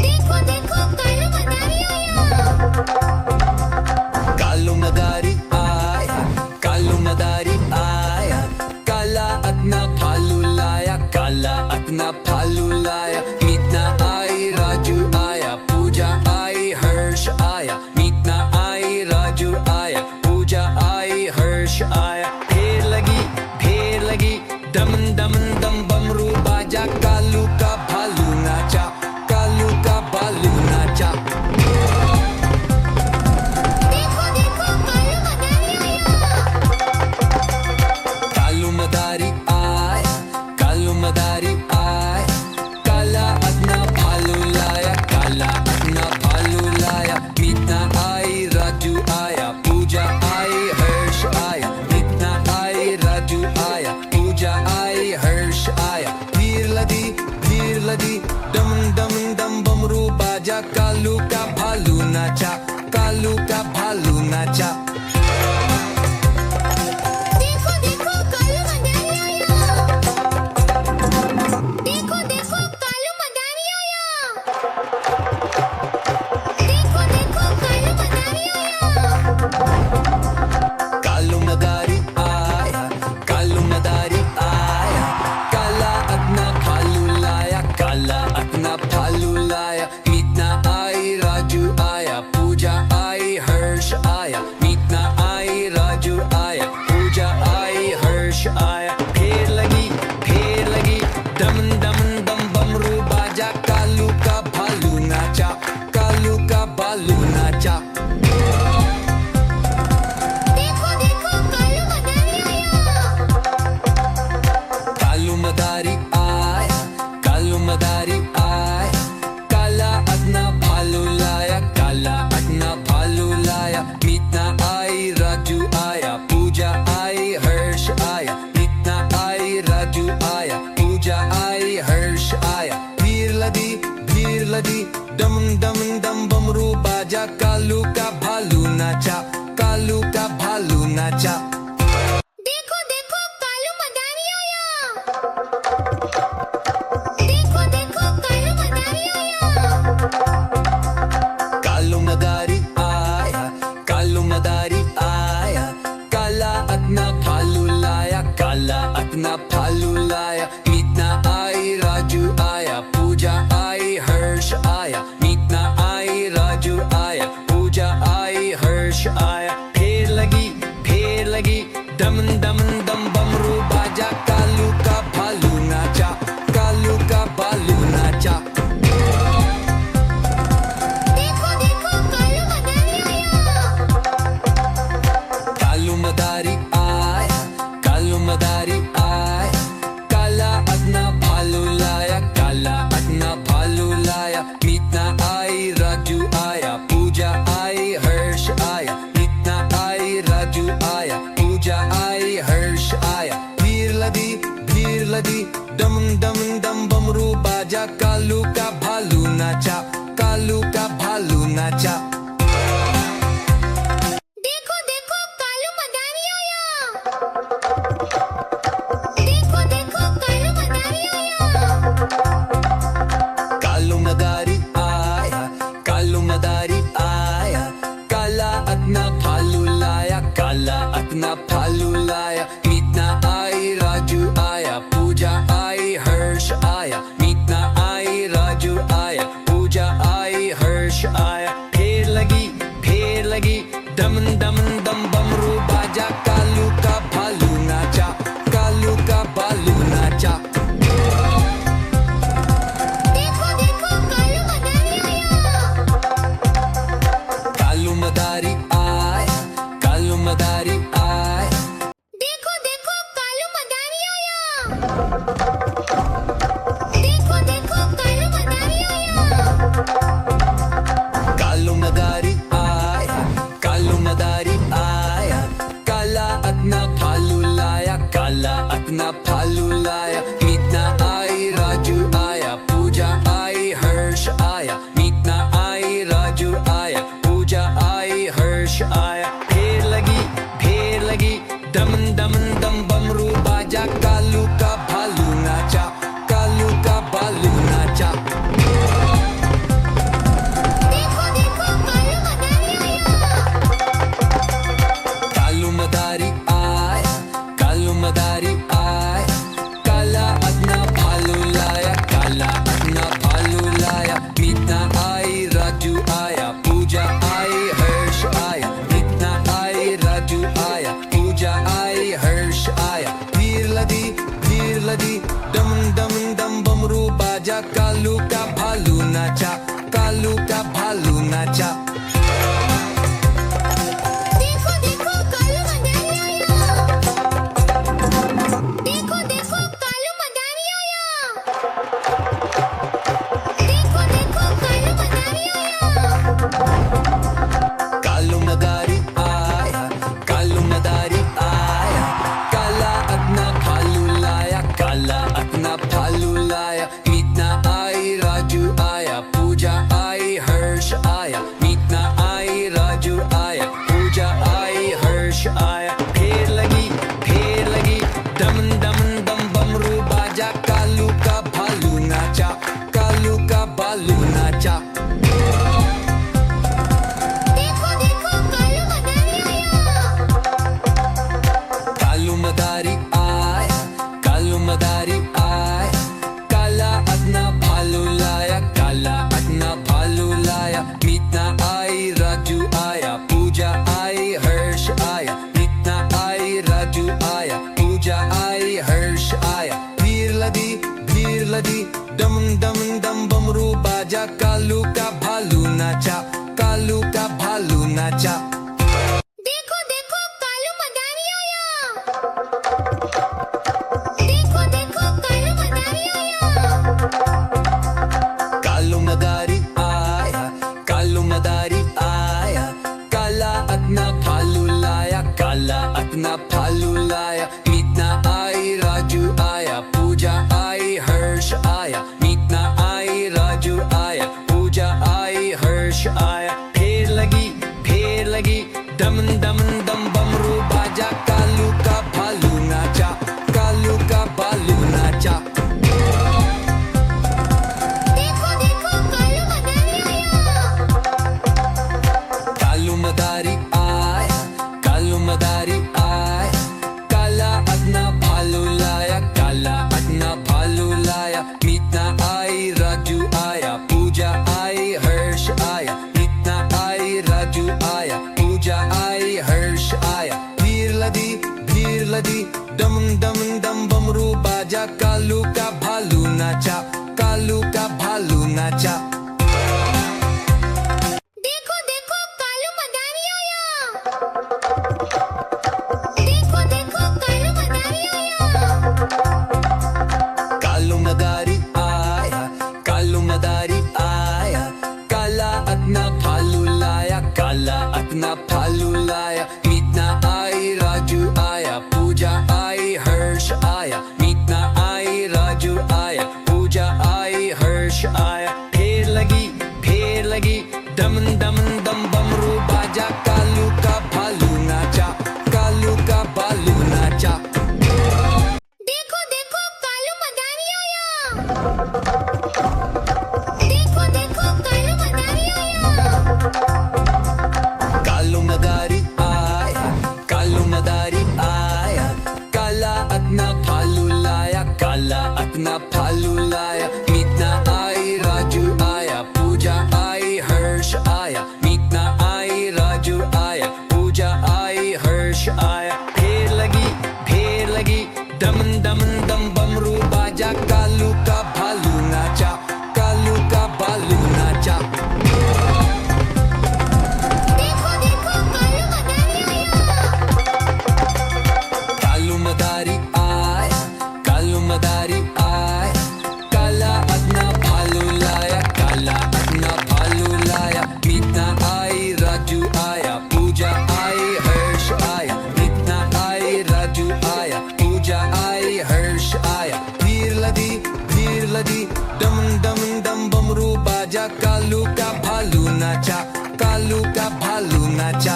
देखो देखो कालू मदारी आया, कालू मदारी आया, काला अतना फालू लाया, काला अतना फालू लाया। मीतना आई राजू आया, पूजा आई हर्ष आया। मीतना आई राजू आया, पूजा आई हर्ष आया। ढेर लगी दमन दमन दम बमरू बाजा, कालू का भालू नाचा, कालू का भालू नाचा। देखो देखो कालू मदारी आया, कालू मदारी आया, काला अतना भालू लाया, काला अतना भालू लाया। मीतना आई राजू आया, पूजा आई हर्ष आया। मीतना आई राजू आया, पूजा आई हर्ष आया। भीड़ लदी दम दम दम बमरू बाजा, कालू का भालू नाचा, कालू का भालू नाचा। देखो देखो कालू मदारी आया। कालू मदारी आया, कालू मदारी आया, काला अतना भालू लाया, काला अतना भालू लाया। मीतना आई राजू आया, पूजा आई हर्ष आया। मीतना आई राजू आया, पूजा आई हर्ष आया। ढेर लगी दमन दमन दम बमरू बाजा, कालू का भालू नाचा, कालू का भालू नाचा। कालू मदारी आया, कालू मदारी आया, काला अतना भालू लाया, काला अतना भालू लाया। मीतना आई राजू आया, पूजा आई हर्ष आया। मीतना आई राजू आया, पूजा आई हर्ष आया। भीड़ लदी दम दम दम बमरू बाजा, कालू का भालू नाचा, कालू का भालू नाचा। देखो देखो कालू मदारी आया। कालू मदारी आया, कालू मदारी आया, काला अतना भालू लाया, काला अतना भालू लाया। मीतना आई राजू आया, पूजा आई हर्ष आया। मीतना आई राजू आया, पूजा आई हर्ष आया। ढेर लगी दमन दमन दम बमरू बाजा, कालू का भालू नाचा, कालू का भालू नाचा। देखो देखो कालू मदारी आया, कालू मदारी आया, काला अतना भालू लाया, काला अतना भालू लाया। मीतना आई राजू आया, पूजा आई हर्ष आया। मीतना आई राजू आया, पूजा आई हर्ष आया। भीड़ लदी दम दम दम बमरू बाजा, कालू का भालू नाचा, कालू का भालू नाचा। देखो देखो कालू मदारी आया। कालू मदारी आया, कालू मदारी आया, काला अतना भालू लाया, काला अतना भालू लाया। मीतना आई राजू आया, पूजा आई हर्ष आया। मीतना आई राजू आया, पूजा आई हर्ष आया। ढेर लगी दमन दमन दम बमरू बाजा, कालू का भालू नाचा, कालू का भालू नाचा। देखो देखो कालू मदारी आया, कालू मदारी आया। देखो देखो कालू मदारी आया। कालू मदारी आया, कालू मदारी आया, काला अतना भालू लाया, काला अतना भालू लाया। मीतना आई राजू आया, पूजा आई हर्ष आया। मीतना आई राजू आया, पूजा आई हर्ष आया। ढेर लगी दमन दमन दम बमरू बाजा, कालू का भालू नाचा, कालू का भालू नाचा। लदी डम डम डम बमरू बाजा कालू का भालू नाचा कालू का भालू नाचा देखो देखो कालू मदारी आया देखो देखो कालू मदारी आया देखो देखो कालू मदारी आया कालू मदारी आया कालू मदारी आया काला अपना भालू लाया काला अपना भालू लाया मीतना आई राजू आया पूजा आई हर्ष आया मीतना आई राजू आया पूजा आई हर्ष आया फेर लगी डम डम डम बमरू बाजा कालू का भालू नाचा कालू का भालू नाचा देखो देखो कालू मदारी आया कालू मदारी आया कालू मदारी आया काला अपना भालू लाया काला अपना भालू लाया मीतना आई राजू आया पूजा आई हर्ष आया मीतना आई राजू आया पूजा आई हर्ष आया भीड़ लदी डम डम डम बमरू बाजा कालू का भालू नाचा कालू का भालू नाचा देखो देखो कालू मदारी आया देखो देखो कालू मदारी आया कालू मदारी आया कालू मदारी आया काला अपना भालू लाया काला अपना भालू लाया मीतना आई राजू आया पूजा आई हर्ष आया मीतना आई राजू आया पूजा आई हर्ष आया फेर लगी डम डम डम बमरू बाजा कालू का भालू नाचा कालू का भालू नाचा देखो देखो कालू मदारी आया कालू मदारी आया कालू मदारी आया काला अपना भालू लाया काला अपना भालू लाया मीतना आई राजू आया पूजा आई हर्ष आया मीतना आई राजू आया पूजा आई हर्ष आया भीड़ लदी डम डम डम बमरू बाजा कालू का भालू नाचा कालू का भालू नाचा देखो देखो कालू मदारी आया देखो देखो कालू मदारी आया कालू मदारी आया कालू मदारी आया काला अपना भालू लाया काला अपना भालू लाया मीतना आई राजू आया पूजा आई हर्ष आया मीतना आई राजू आया पूजा आई हर्ष आया फेर लगी डम डम डम बमरू बाजा कालू का भालू नाचा कालू का भालू नाचा देखो देखो कालू मदारी आया देखो देखो कालू मदारी आया कालू मदारी आया कालू मदारी आया काला अपना भालू लाया काला अपना भालू लाया मीतना आई राजू आया पूजा आई हर्ष आया मीतना आई राजू आया पूजा आई हर्ष आया फेर लगी डम डम डम बमरू बाजा कालू का भालू नाचा कालू का भालू नाचा देखो देखो कालू मदारी आया कालू मदारी आया कालू मदारी आया काला अपना भालू लाया काला अपना भालू लाया मीतना आई राजू आया पूजा आई हर्ष आया मीतना आई राजू आया पूजा आई हर्ष आया भीड़ लदी डम डम डम बमरू बाजा कालू का भालू नाचा कालू का भालू नाचा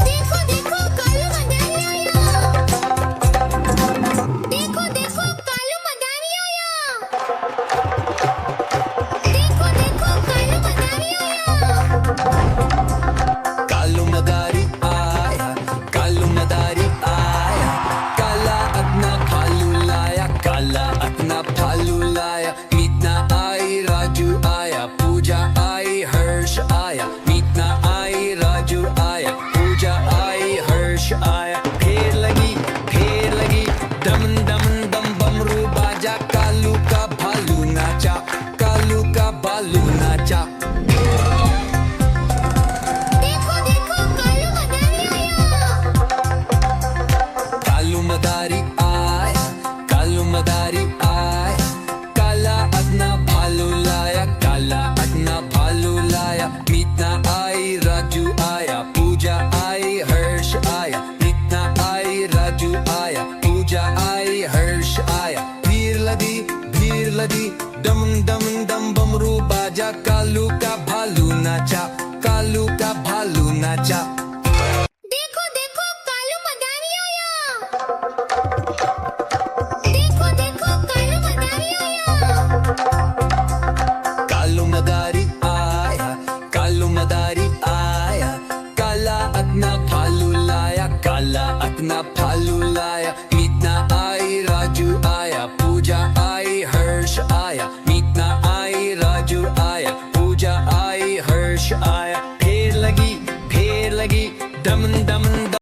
देखो देखो कालू मदारी आया देखो देखो कालू मदारी आया देखो देखो कालू मदारी आया कालू मदारी आया कालू मदारी आया काला अपना भालू लाया काला अपना भालू लाया मीतना आई राजू आया पूजा आई हर्ष आया मीतना डम डम डम बमरू बाजा कालू का भालू नाचा कालू का भालू नाचा देखो देखो कालू मदारी आया कालू मदारी आय कालू मदारी आय काला अदना भालू लाया काला अदना भालू लाया मीतना आई राजू आया पूजा आई हर्ष आया मीतना आई राजू आया पूजा आई हर्ष आया भीड़ लदी डम डम